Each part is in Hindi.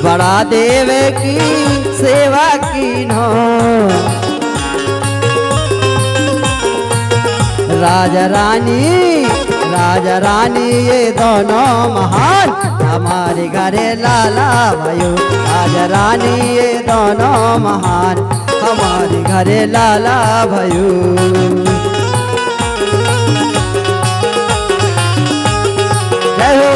बड़ा देव की सेवा कीन्हो। राजा रानी ये दोनों महान हमारे घरे लाला भयो। राजा रानी ये दोनों महान हमारे घरे लाला भयो। जय हो।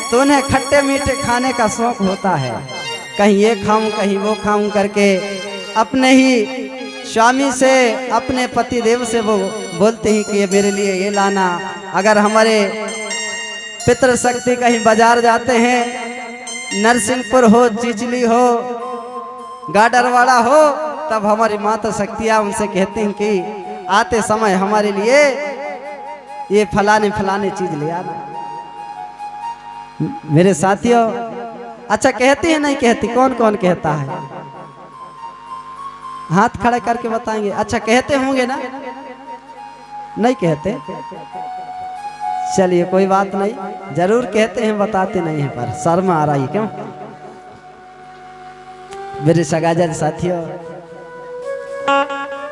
तो उन्हें खट्टे मीठे खाने का शौक होता है, कहीं ये खाऊं कहीं वो खाऊं करके अपने ही स्वामी से अपने पति देव से वो बोलते हैं कि ये मेरे लिए ये लाना। अगर हमारे पितृशक्ति कहीं बाजार जाते हैं, नरसिंहपुर हो, चिचली हो, गाडरवाड़ा हो, तब हमारी माता शक्तियाँ उनसे कहती हैं कि आते समय हमारे लिए ये फलाने फलाने चीज ले आना। मेरे साथियों, अच्छा कहती है नहीं कहती? कौन कौन कहता है? हाथ खड़े करके बताएंगे। अच्छा कहते होंगे ना? नहीं कहते? चलिए कोई बात नहीं, जरूर कहते हैं, बताते नहीं हैं, पर शर्म आ रही है क्यों? मेरे सगाजन साथियों,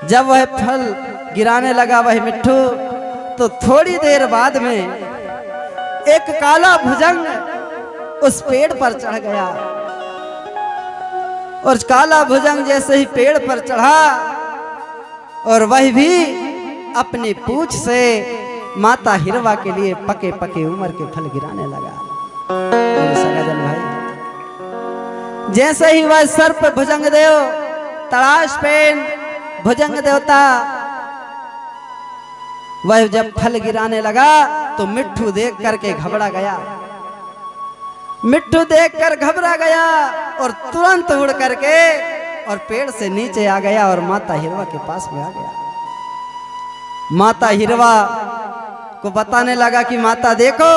जब वह फल गिराने लगा वह मिट्ठू, तो थोड़ी देर बाद में एक काला भुजंग उस पेड़ पर चढ़ गया। और काला भुजंग जैसे ही पेड़ पर चढ़ा, और वह भी अपनी पूंछ से माता हिरवा के लिए पके पके उम्र के फल गिराने लगा। मेरे सगाजन भाई, जैसे ही वह सर्प भुजंग देव तड़ाश पेन भुजंग देवता वह जब फल गिराने लगा, तो मिट्ठू देख करके घबरा गया। मिट्ठू देखकर घबरा गया और तुरंत उड़ करके और पेड़ से नीचे आ गया और माता हिरवा के पास में आ गया। माता हिरवा को बताने लगा कि माता देखो,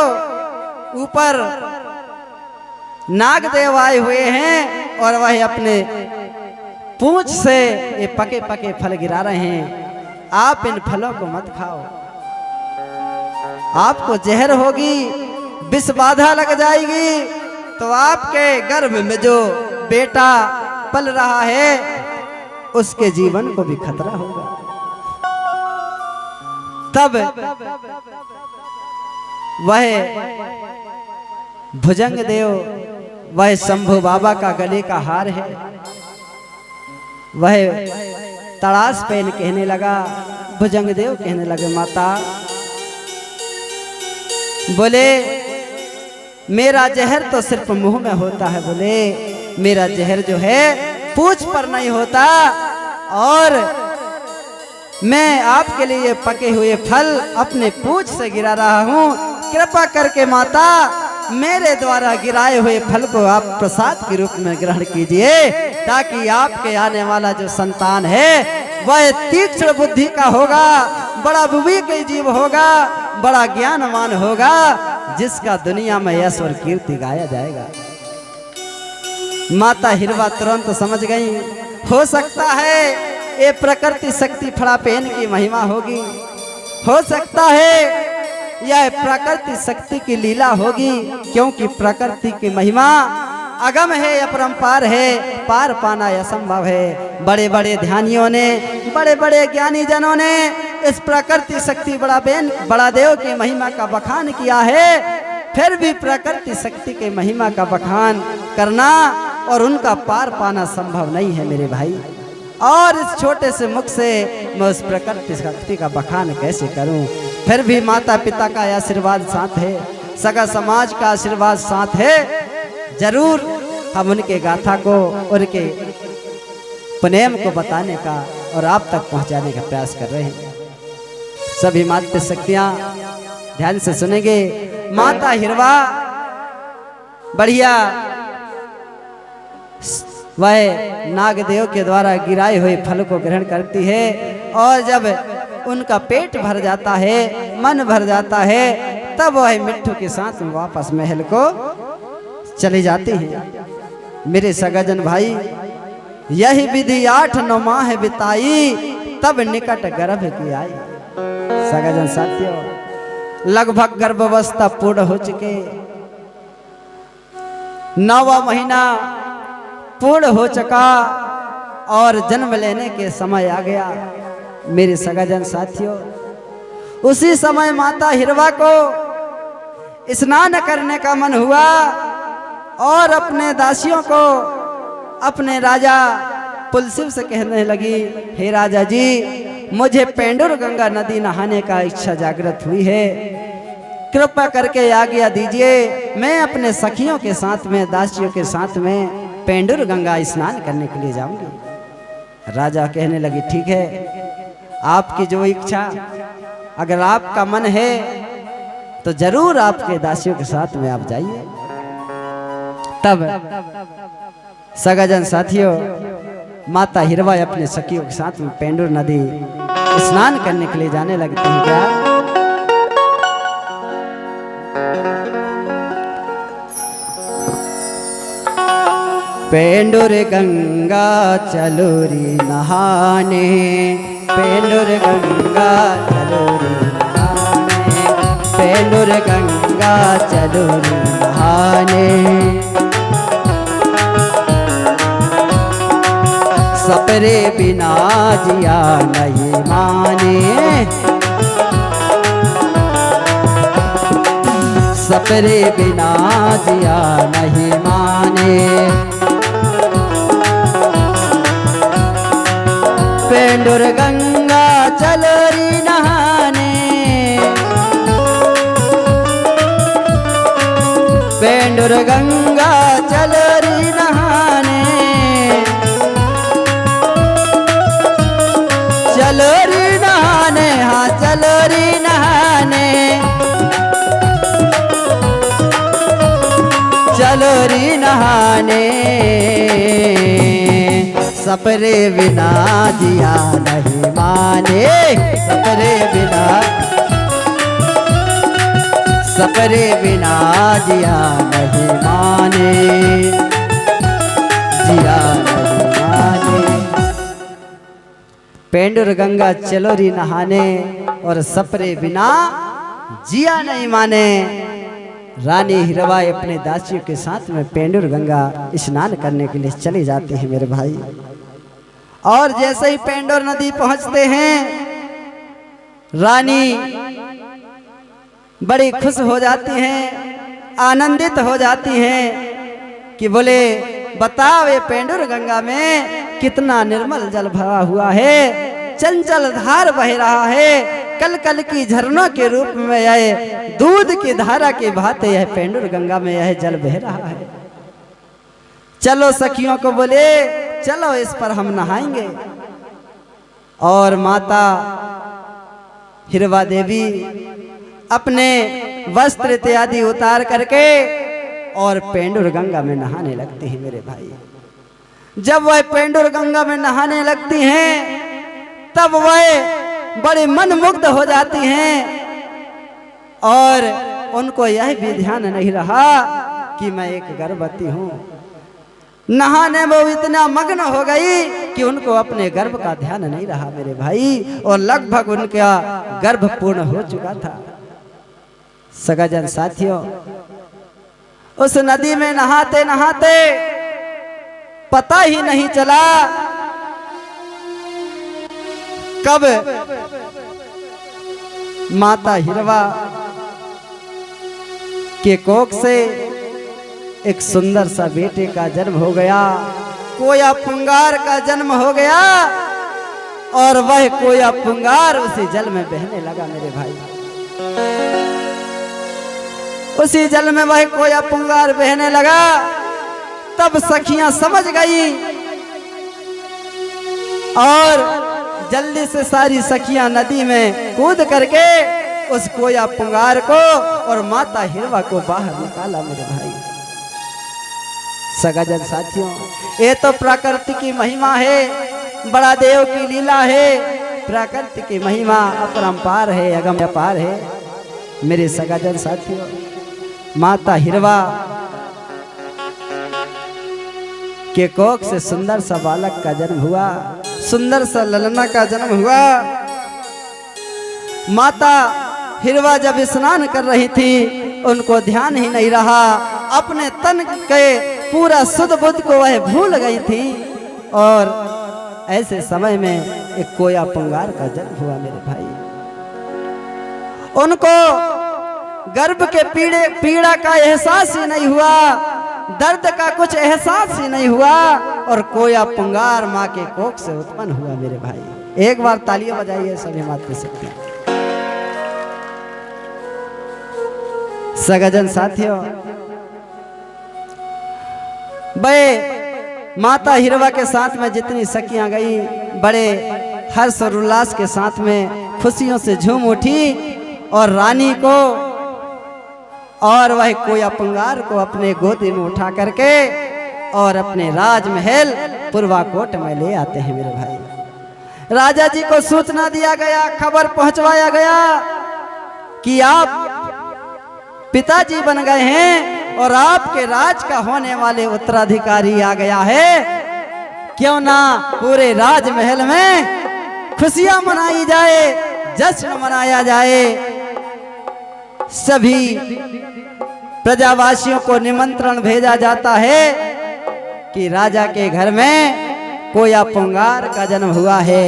ऊपर नागदेव आए हुए हैं और वह अपने पूंछ से ये पके पके फल गिरा रहे हैं। आप इन फलों को मत खाओ, आपको जहर होगी, विष बाधा लग जाएगी, तो आपके गर्भ में जो बेटा पल रहा है उसके जीवन को भी खतरा होगा। तब वह भुजंग देव, वह शंभू बाबा का गले का हार है, वह तड़ाश पेन कहने लगा। भुजंग देव कहने लगे, माता बोले मेरा जहर तो सिर्फ मुंह में होता है, बोले मेरा जहर जो है पूंछ पर नहीं होता, और मैं आपके लिए पके हुए फल अपने पूंछ से गिरा रहा हूँ। कृपा करके माता मेरे द्वारा गिराए हुए फल को आप प्रसाद के रूप में ग्रहण कीजिए, ताकि आपके आने वाला जो संतान है वह तीक्ष्ण बुद्धि का होगा, बड़ा विवेक जीव होगा, बड़ा ज्ञानवान होगा, जिसका दुनिया में यश और कीर्ति गाया जाएगा। माता हिरवा तुरंत समझ गई, हो सकता है ये प्रकृति शक्ति फड़ापेन की महिमा होगी, हो सकता है यह प्रकृति शक्ति की लीला होगी, क्योंकि प्रकृति की महिमा अगम है, अपरंपार है, पार पाना असंभव है। बड़े बड़े ध्यानियों ने, बड़े बड़े ज्ञानी जनों ने इस प्रकृति शक्ति बड़ा देव की महिमा का बखान किया है, फिर भी प्रकृति शक्ति के महिमा का बखान करना और उनका पार पाना संभव नहीं है मेरे भाई। और इस छोटे से मुख से मैं उस प्रकृति शक्ति का बखान कैसे करूं? फिर भी माता पिता का आशीर्वाद साथ है, सगा समाज का आशीर्वाद साथ है, जरूर हम उनके गाथा को, उनके प्रेम को बताने का और आप तक पहुंचाने का प्रयास कर रहे हैं। सभी माता शक्तियां ध्यान से सुनेंगे। माता हिरवा बढ़िया वह नागदेव के द्वारा गिराए हुए फल को ग्रहण करती है, और जब उनका पेट भर जाता है, मन भर जाता है, तब वह मिट्ठू के साथ वापस महल को चली जाती है। मेरे सगाजन भाई, यही विधि 8-9 माह बिताई, तब निकट गर्भ की आई। सगाजन साथियों, लगभग गर्भावस्था पूर्ण हो चुके, 9वां महीना पूर्ण हो चुका और जन्म लेने के समय आ गया। मेरे सगाजन साथियों, उसी समय माता हिरवा को स्नान करने का मन हुआ और अपने दासियों को अपने राजा पुलसिव से कहने लगी, हे राजा जी, मुझे पेंडुर गंगा नदी नहाने का इच्छा जागृत हुई है, कृपा करके आज्ञा दीजिए, मैं अपने सखियों के साथ में, दासियों के साथ में पेंडुर गंगा स्नान करने के लिए जाऊंगी। राजा कहने लगी, ठीक है, आपकी जो इच्छा, अगर आपका मन है तो जरूर आपके दासियों के साथ में आप जाइए। तब सगाजन साथियों, माता हिरवा अपने सखियों के साथ में पेंडुर नदी स्नान करने के लिए जाने लगती है। क्या पेंडुर गंगा चलोरी नहाने, पेंडुर गंगा चलोरी नहाने, पेंडुर गंगा चलोरी नहाने, सपरे बिना जिया नहीं माने, सपरे बिना जिया नहीं माने, पेंडुर गंगा चलोरी नहाने, पेंडुर गंगा चलोरी नहाने, चलोरी नहाने, हाँ चलोरी नहाने, चलोरी नहाने, सपरे बिना जिया नहीं माने, सपरे बिना, सपरे बिना जिया नहीं माने, जिया नहीं माने। पेंडुर गंगा चलोरी नहाने और सपरे बिना जिया नहीं माने। रानी हिरवा अपने दासियों के साथ में पेंडुर गंगा स्नान करने के लिए चली जाती है मेरे भाई। और जैसे ही पेंडुर नदी पहुंचते हैं, रानी बड़ी खुश हो जाती हैं, आनंदित हो जाती हैं कि बोले, बताओ ये पेंडुर गंगा में कितना निर्मल जल भरा हुआ है, चंचल धार बह रहा है, कल कल की झरनों के रूप में यह दूध की धारा की भांति यह पेंडुर गंगा में यह जल बह रहा है। चलो सखियों को बोले, चलो इस पर हम नहाएंगे। और माता हिरवा देवी अपने वस्त्र इत्यादि उतार करके और पेंडुर गंगा में नहाने लगती है मेरे भाई। जब वह पेंडुर गंगा में नहाने लगती हैं, तब वह बड़े मनमुग्ध हो जाती हैं और उनको यह भी ध्यान नहीं रहा कि मैं एक गर्भवती हूँ। नहाने में वो इतना मग्न हो गई कि उनको अपने गर्भ का ध्यान नहीं रहा मेरे भाई, और लगभग उनका गर्भ पूर्ण हो चुका था। सगाजन साथियों, उस नदी में नहाते नहाते पता ही नहीं चला कब माता हिरवा के कोख से एक सुंदर सा बेटे का जन्म हो गया, कोया पुंगार का जन्म हो गया, और वह कोया पुंगार उसी जल में बहने लगा मेरे भाई। उसी जल में वह कोया पुंगार बहने लगा। तब सखियां समझ गई और जल्दी से सारी सखियां नदी में कूद करके उस कोया पुंगार को और माता हिरवा को बाहर निकाला मेरे भाई। सगाजन साथियों, ये तो प्रकृति की महिमा है, बड़ा देव की लीला है। प्रकृति की महिमा अपरंपार है, अगम अपार है मेरे सगाजन साथियों। माता हिरवा के कोख से सुंदर सा बालक का जन्म हुआ, सुंदर सा ललना का जन्म हुआ। माता हिरवा जब स्नान कर रही थी, उनको ध्यान ही नहीं रहा, अपने तन के पूरा सुध बुध को वह भूल गई थी। और ऐसे समय में एक कोया पुंगार का जन्म हुआ मेरे भाई। उनको गर्भ के पीड़ा का एहसास ही नहीं हुआ, दर्द का कुछ एहसास ही नहीं हुआ, और कोया पुंगार माँ के कोख से उत्पन्न हुआ मेरे भाई। एक बार तालियां बजाइए सभी मातृशक्ति। सगजन साथियों, बड़े माता हिरवा के साथ में जितनी सखियां गई, बड़े हर्ष और उल्लास के साथ में खुशियों से झूम उठी, और रानी को और वह कोया पुंगार को अपने गोदी में उठा करके और अपने राजमहल पुरवाकोट में ले आते हैं मेरे भाई। राजा जी को सूचना दिया गया, खबर पहुंचवाया गया कि आप पिताजी बन गए हैं और आपके राज का होने वाले उत्तराधिकारी आ गया है। क्यों ना पूरे राजमहल में खुशियां मनाई जाए, जश्न मनाया जाए। सभी प्रजावासियों को निमंत्रण भेजा जाता है कि राजा के घर में कोया पुंगार का जन्म हुआ है।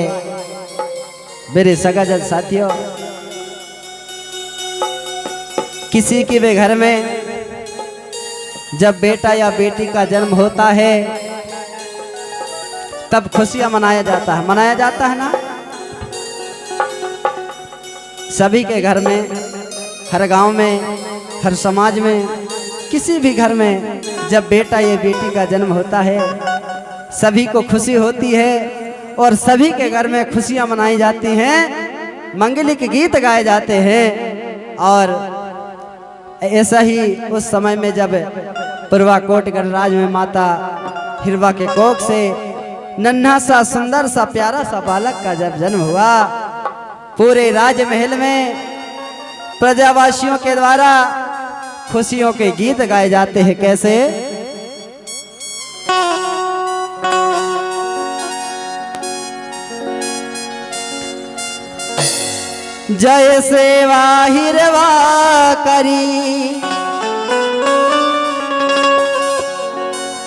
मेरे सगाजन साथियों, किसी के भी घर में जब बेटा या बेटी का जन्म होता है, तब खुशियां मनाया जाता है ना। सभी के घर में, हर गांव में, हर समाज में, किसी भी घर में जब बेटा या बेटी का जन्म होता है, सभी को खुशी होती है और सभी के घर में खुशियां मनाई जाती हैं, मंगलिक गीत गाए जाते हैं। और ऐसा ही उस समय में जब पुरवाकोट गणराज में माता हिरवा के कोख से नन्हा सा सुंदर सा प्यारा सा बालक का जब जन्म हुआ, पूरे राजमहल में प्रजावासियों के द्वारा खुशियों के गीत गाए जाते हैं। कैसे? जय सेवा हिरवा करी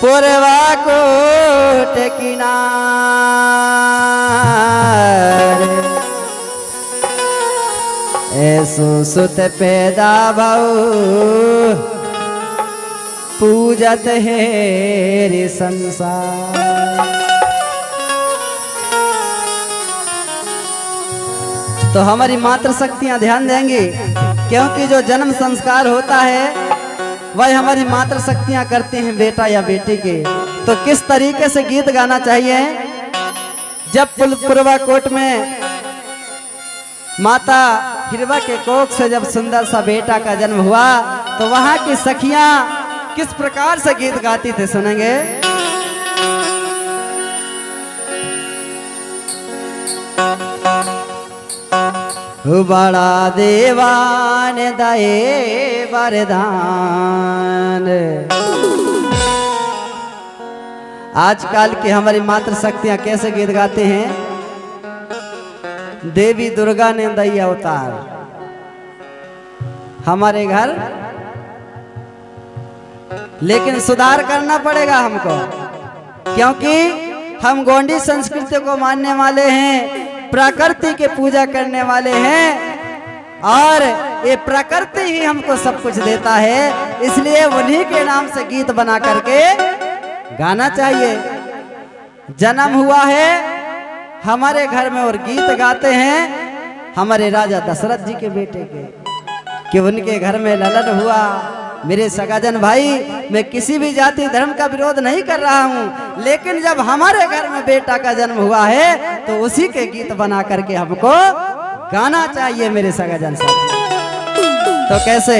पुरवाकोट किनार, ऐसो सुत पैदा भऊ पूजत है रे संसार। तो हमारी मातृशक्तियां ध्यान देंगी, क्योंकि जो जन्म संस्कार होता है वह हमारी मातृशक्तियां करती हैं बेटा या बेटी के। तो किस तरीके से गीत गाना चाहिए? जब पुरवाकोट में माता हिरवा के कोख से जब सुंदर सा बेटा का जन्म हुआ, तो वहां की सखियां किस प्रकार से गीत गाती थे, सुनेंगे। बड़ा देवान दये वरदान। आजकल की हमारी मातृशक्तियां कैसे गीत गाते हैं? देवी दुर्गा ने दई अवतार हमारे घर, लेकिन सुधार करना पड़ेगा हमको, क्योंकि हम गोंडी संस्कृति को मानने वाले हैं, प्रकृति के पूजा करने वाले हैं, और ये प्रकृति ही हमको सब कुछ देता है। इसलिए उन्हीं के नाम से गीत बना करके गाना चाहिए। जन्म हुआ है हमारे घर में और गीत गाते हैं हमारे राजा दशरथ जी के बेटे के, कि उनके घर में ललन हुआ। मेरे सगाजन भाई, मैं किसी भी जाति धर्म का विरोध नहीं कर रहा हूँ, लेकिन जब हमारे घर में बेटा का जन्म हुआ है तो उसी के गीत बना करके हमको गाना चाहिए मेरे सगाजन साथी। तो कैसे?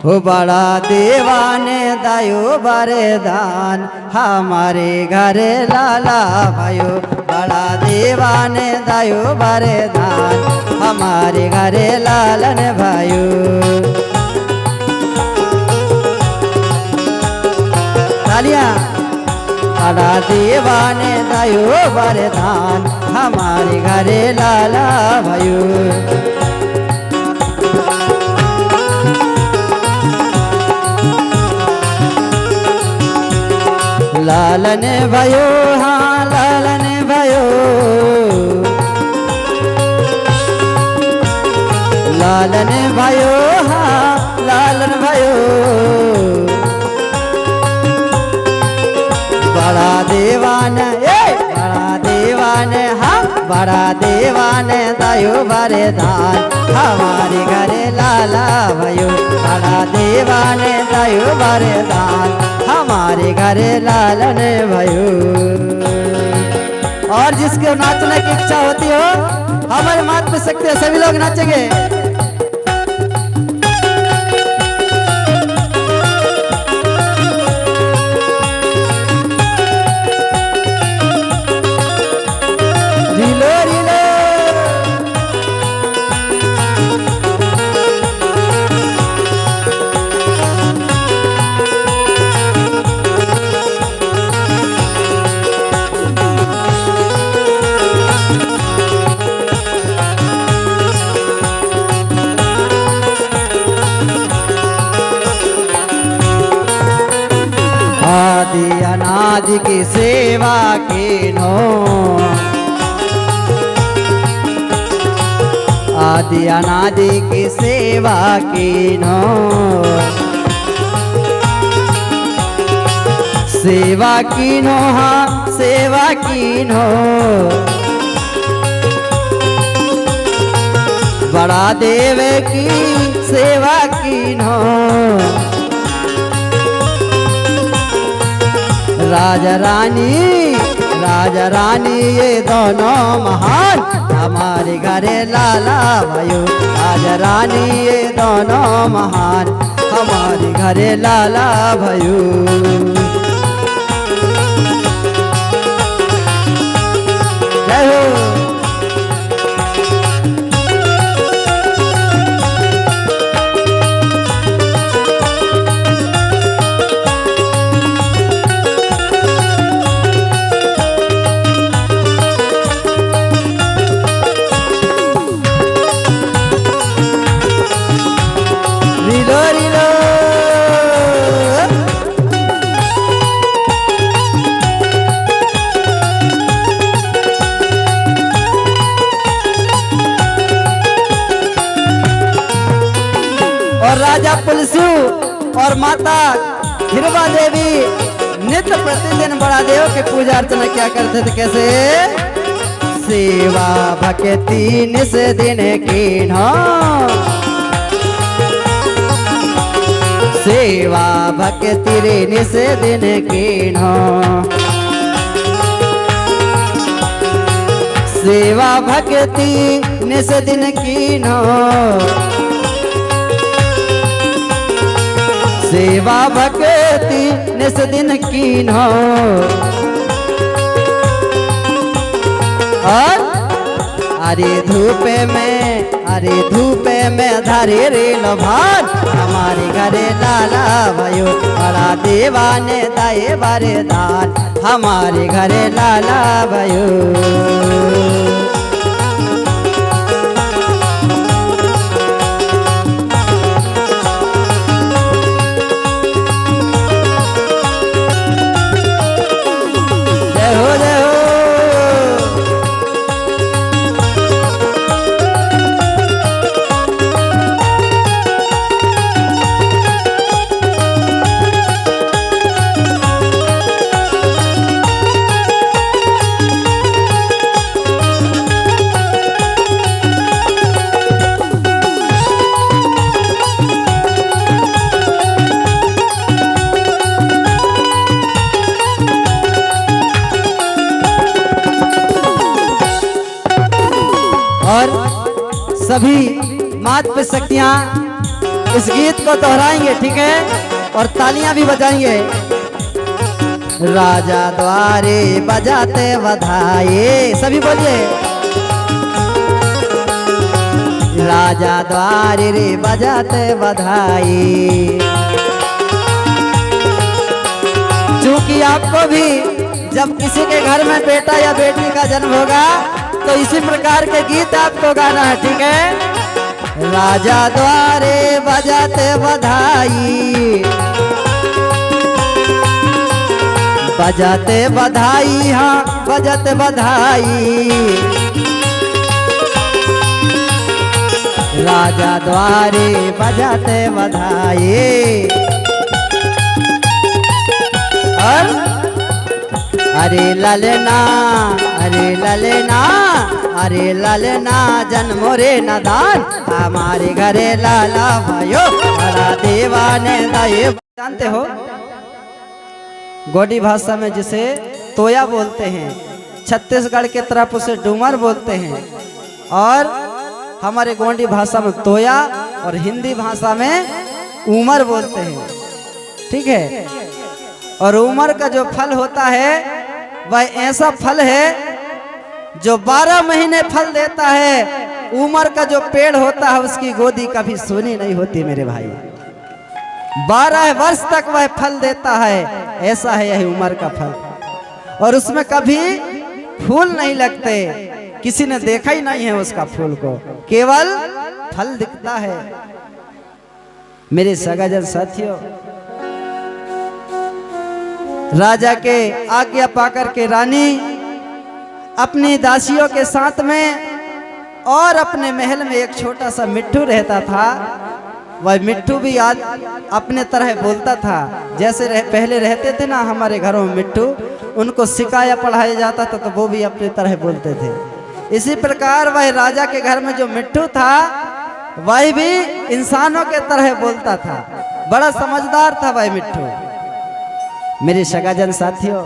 हो बड़ा देवाने दायो वरदान हमारे घर लाला भाइयो, बड़ा देवाने दायो वरदान हमारे घर लालन भाइयो। तालियां। बड़ा दीवाने दयो वरदान हमारे घरे लाला भयो। लालन भयो हाँ लालन भयो, लालन भयो हाँ लालन भयो। बड़ा दीवान बड़ा दीवान हाँ बड़ा दीवान दयो वरदान हमारे घरे लाला भयो। बड़ा दीवान दयो वरदान हमारे घरे लालन भयो। और जिसको नाचने की इच्छा होती हो हमारे मात पे सकते हैं, सभी लोग नाचेंगे। रीलो रीलो आदि अनादि की सेवा कीनो, आदि अनादि की सेवा कीनो। सेवा कीनो हाँ सेवा कीनो। बड़ा देव की सेवा कीनो। राजा रानी ये दोनों महान हमारे घरे लाला भयो। राजा रानी ये दोनों महान हमारे घरे लाला भयो। जय हो। रीलो रीलो और राजा पुलसू और माता हिरवा देवी नित्य प्रतिदिन बड़ा देव की पूजा अर्चना क्या करते थे। कैसे? सेवा भक्ति निस दिन कीन्हो, सेवा भक्ति रे निस दिन कीन्हो। सेवा भक्ति निस दिन कीन्हो। सेवा भक्ति निस दिन कीन्हो। और अरे धूपे में धरे रे लोभान हमारे घरे लाला भयो। बड़ा दीवाने दाए वरदान हमारे घरे लाला भयो। जय हो जय हो। और सभी मात पे शक्तियाँ इस गीत को दोहराएंगे, ठीक है, और तालियां भी बजाएंगे। राजा द्वारे बजाते बधाई, सभी बोलिए। राजा द्वारे रे बजाते बधाई। चूंकि आपको भी जब किसी के घर में बेटा या बेटी का जन्म होगा तो इसी प्रकार के गीत आपको गाना है, ठीक है। राजा द्वारे बजाते बधाई, बजाते बधाई, हाँ बजाते बधाई, राजा द्वारे बजाते बधाई। और अरे ललना, अरे ललना, अरे ललना जन्मो रे नदान, हमारे घरे लाला भयो बड़ा दीवाने दाए। जानते हो गोंडी भाषा में जिसे तोया बोलते हैं, छत्तीसगढ़ के तरफ उसे डूमर बोलते हैं, और हमारे गोंडी भाषा में तोया और हिंदी भाषा में उमर बोलते हैं, ठीक है। और उमर का जो फल होता है वह ऐसा फल है जो 12 महीने फल देता है। उमर का जो पेड़ होता है उसकी गोदी कभी सूनी नहीं होती मेरे भाई, 12 वर्ष तक वह फल देता है, ऐसा है यही उमर का फल। और उसमें कभी फूल नहीं लगते, किसी ने देखा ही नहीं है उसका फूल को, केवल फल दिखता है। मेरे सगाजन साथियों, राजा के आज्ञा पाकर के रानी अपनी दासियों के साथ में और अपने महल में एक छोटा सा मिट्ठू रहता था। वह मिट्ठू भी आज अपने तरह बोलता था, जैसे पहले रहते थे ना हमारे घरों में मिट्ठू, उनको सिखाया पढ़ाया जाता था तो वो भी अपने तरह बोलते थे। इसी प्रकार वह राजा के घर में जो मिट्ठू था वह भी इंसानों के तरह बोलता था, बड़ा समझदार था वह मिट्ठू। मेरे सगाजन साथियों,